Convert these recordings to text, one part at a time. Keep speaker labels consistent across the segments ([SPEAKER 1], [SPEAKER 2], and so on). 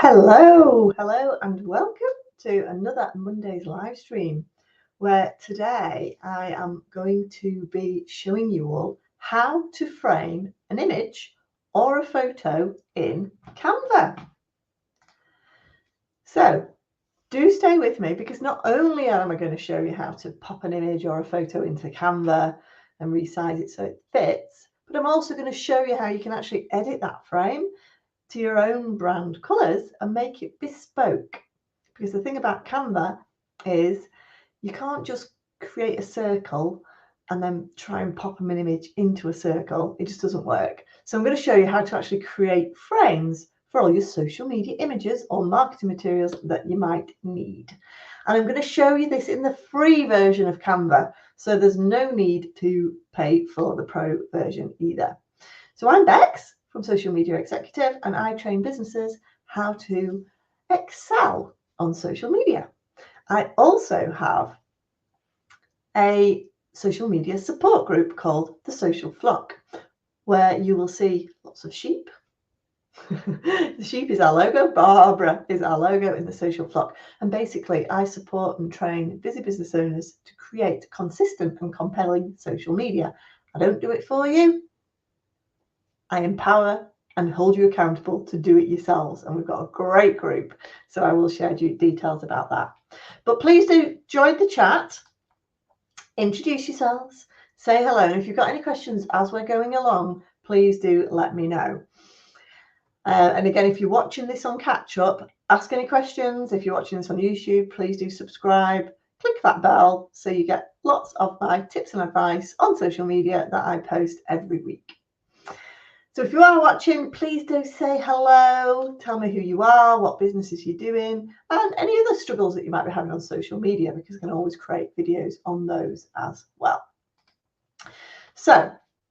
[SPEAKER 1] Hello, and welcome to another Monday's live stream, where today I am going to be showing you all how to frame an image or a photo in Canva. So do stay with me, because not only am I going to show you how to pop an image or a photo into Canva and resize it so it fits, but I'm also going to show you how you can actually edit that frame to your own brand colours and make it bespoke. Because the thing about Canva is you can't just create a circle and then try and pop an image into a circle. It just doesn't work. So I'm going to show you how to actually create frames for all your social media images or marketing materials that you might need. And I'm going to show you this in the free version of Canva, so there's no need to pay for the pro version either. So I'm Bex from Social Media Executive, and I train businesses how to excel on social media. I also have a social media support group called the Social Flock, where you will see lots of sheep. The sheep is our logo. Barbara is our logo in the Social Flock. And basically, I support and train busy business owners to create consistent and compelling social media. I don't do it for you. I empower and hold you accountable to do it yourselves. And we've got a great group, so I will share you details about that. But please do join the chat, introduce yourselves, say hello. And if you've got any questions as we're going along, please do let me know. And again, if you're watching this on catch up, ask any questions. If you're watching this on YouTube, please do subscribe, click that bell so you get lots of my tips and advice on social media that I post every week. So if you are watching, please do say hello, tell me who you are, what businesses you're doing, and any other struggles that you might be having on social media, because I can always create videos on those as well. So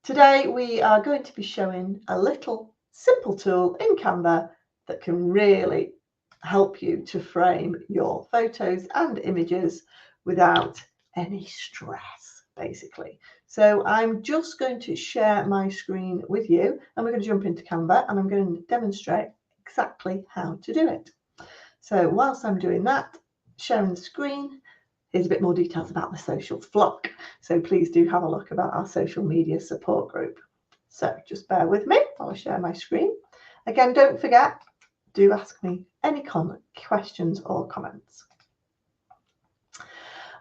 [SPEAKER 1] today we are going to be showing a little simple tool in Canva that can really help you to frame your photos and images without any stress, basically. So I'm just going to share my screen with you, and we're going to jump into Canva, and I'm going to demonstrate exactly how to do it. So whilst I'm doing that, sharing the screen, here's a bit more details about the Social Flock. So please do have a look about our social media support group. So just bear with me while I share my screen. Again, don't forget, do ask me any questions or comments.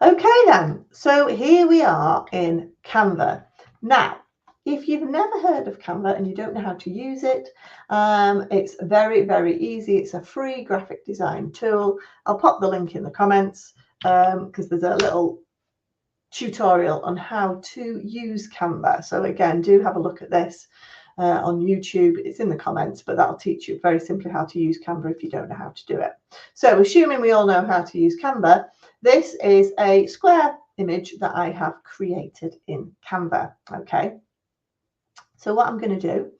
[SPEAKER 1] Okay then, so here we are in Canva. Now, if you've never heard of Canva and you don't know how to use it, it's very, very easy. It's a free graphic design tool. I'll pop the link in the comments because there's a little tutorial on how to use Canva. So again, do have a look at this on YouTube. It's in the comments, but that'll teach you very simply how to use Canva if you don't know how to do it. So assuming we all know how to use Canva, this is a square image that I have created in Canva. Okay, so what I'm going to do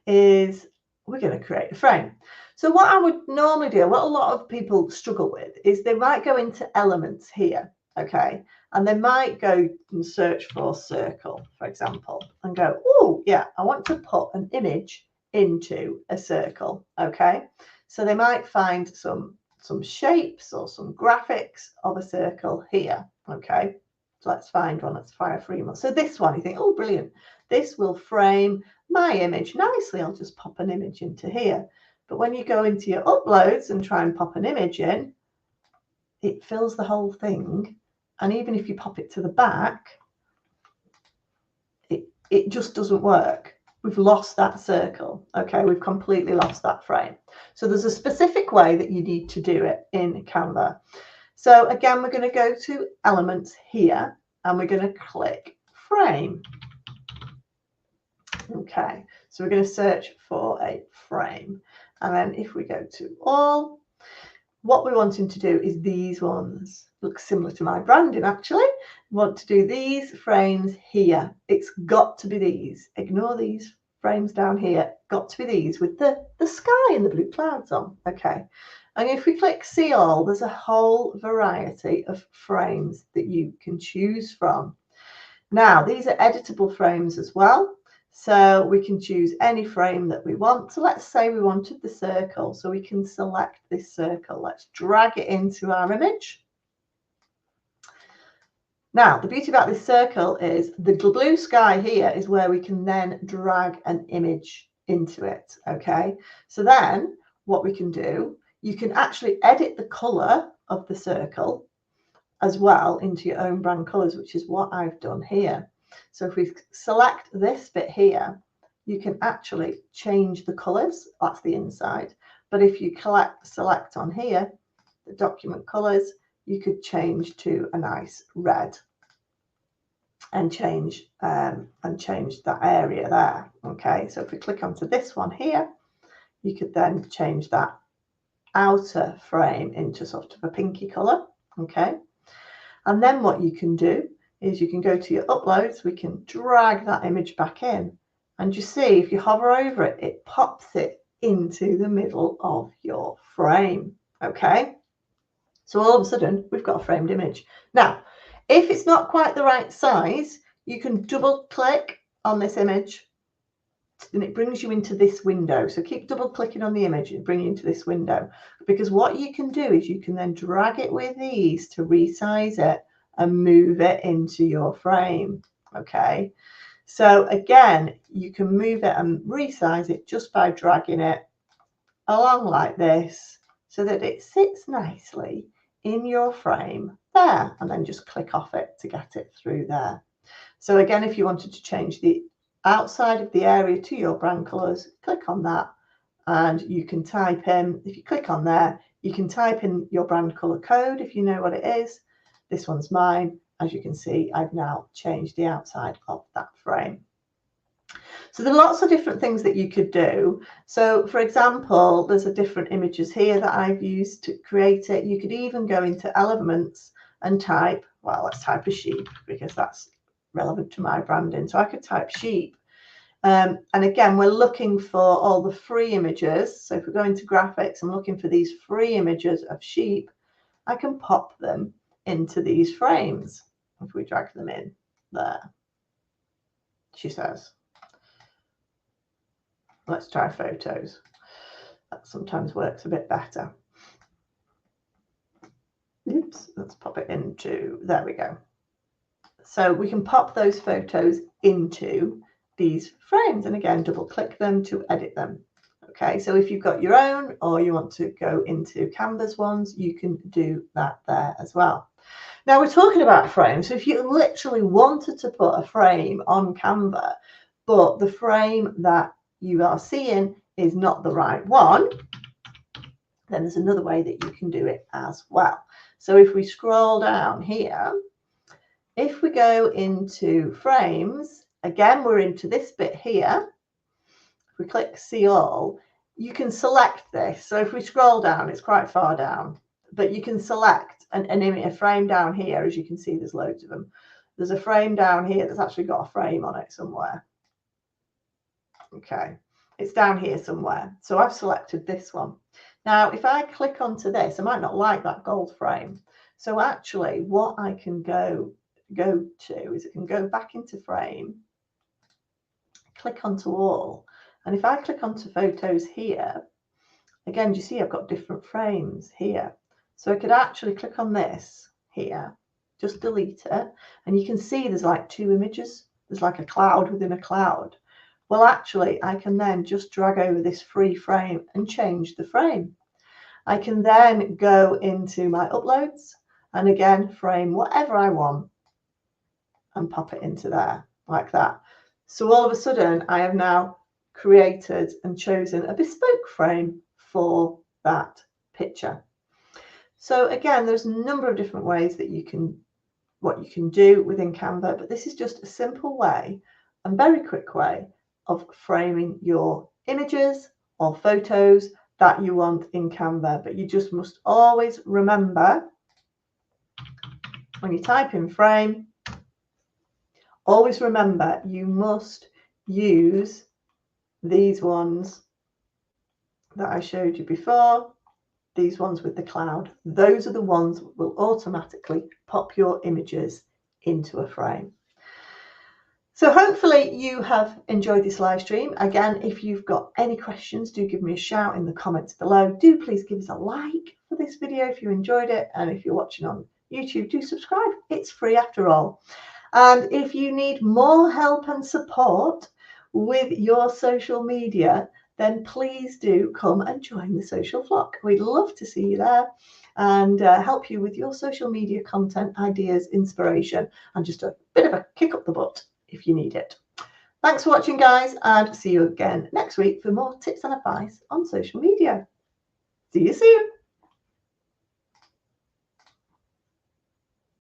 [SPEAKER 1] is we're going to create a frame. So what I would normally do, what a lot of people struggle with, is they might go into elements here, okay, and they might go and search for circle, for example, and go, oh yeah, I want to put an image into a circle. Okay, so they might find some shapes or some graphics of a circle here. Okay, so let's find one. Let's fire free one. So this one, you think, oh brilliant, this will frame my image nicely. I'll just pop an image into here. But when you go into your uploads and try and pop an image in, it fills the whole thing. And even if you pop it to the back, it just doesn't work. We've lost that circle. Okay, we've completely lost that frame. So there's a specific way that you need to do it in Canva. So again, we're going to go to elements here, and we're going to click frame. Okay, so we're going to search for a frame. And then if we go to all, what we're wanting to do is these ones. Look similar to my branding, actually. We want to do these frames here. It's got to be these. Ignore these frames down here. Got to be these with the sky and the blue clouds on. Okay. And if we click see all, there's a whole variety of frames that you can choose from. Now, these are editable frames as well. So we can choose any frame that we want. So let's say we wanted the circle, so we can select this circle. Let's drag it into our image. Now, the beauty about this circle is the blue sky here is where we can then drag an image into it, okay? So then what we can do, you can actually edit the color of the circle as well into your own brand colors, which is what I've done here. So if we select this bit here, you can actually change the colors. That's the inside. But if you select on here, the document colors, you could change to a nice red and change that area there. Okay, so if we click onto this one here, you could then change that outer frame into sort of a pinky color. Okay, and then what you can do is you can go to your uploads, we can drag that image back in, and you see if you hover over it, it pops it into the middle of your frame. Okay, so all of a sudden we've got a framed image. Now, if it's not quite the right size, you can double click on this image and it brings you into this window. So keep double clicking on the image and bring you into this window, because what you can do is you can then drag it with ease to resize it and move it into your frame. Okay, so again, you can move it and resize it just by dragging it along like this so that it sits nicely in your frame there, and then just click off it to get it through there. So again, if you wanted to change the outside of the area to your brand colors, click on that and you can type in, if you click on there, you can type in your brand color code if you know what it is. This one's mine. As you can see, I've now changed the outside of that frame. So there are lots of different things that you could do. So for example, there's a different images here that I've used to create it. You could even go into elements and type, well, let's type a sheep because that's relevant to my branding. So I could type sheep. And again, we're looking for all the free images. So if we go into graphics, I'm looking for these free images of sheep. I can pop them into these frames. If we drag them in there, she says. Let's try photos. That sometimes works a bit better. Oops, let's pop it into, there we go. So we can pop those photos into these frames, and again, double click them to edit them. Okay, so if you've got your own or you want to go into Canva's ones, you can do that there as well. Now we're talking about frames. So if you literally wanted to put a frame on Canva, but the frame that you are seeing is not the right one, then there's another way that you can do it as well. So if we scroll down here, if we go into frames, again, we're into this bit here. If we click see all, you can select this. So if we scroll down, it's quite far down, but you can select a frame down here. As you can see, there's loads of them. There's a frame down here that's actually got a frame on it somewhere. Okay, it's down here somewhere. So I've selected this one. Now, if I click onto this, I might not like that gold frame. So actually what I can go to is I can go back into frame, click onto all. And if I click onto photos here, again, do you see I've got different frames here. So I could actually click on this here, just delete it. And you can see there's like two images. There's like a cloud within a cloud. Well, actually, I can then just drag over this free frame and change the frame. I can then go into my uploads and again, frame whatever I want and pop it into there like that. So all of a sudden, I have now created and chosen a bespoke frame for that picture. So again, there's a number of different ways that you can do within Canva, but this is just a simple way and very quick way of framing your images or photos that you want in Canva. But you just must always remember when you type in frame, always remember you must use these ones that I showed you before, these ones with the cloud. Those are the ones that will automatically pop your images into a frame. So hopefully you have enjoyed this live stream. Again, if you've got any questions, do give me a shout in the comments below. Do please give us a like for this video if you enjoyed it. And if you're watching on YouTube, do subscribe. It's free after all. And if you need more help and support with your social media, then please do come and join the social flock. We'd love to see you there and help you with your social media content, ideas, inspiration, and just a bit of a kick up the butt if you need it. Thanks for watching, guys, and see you again next week for more tips and advice on social media. See you soon.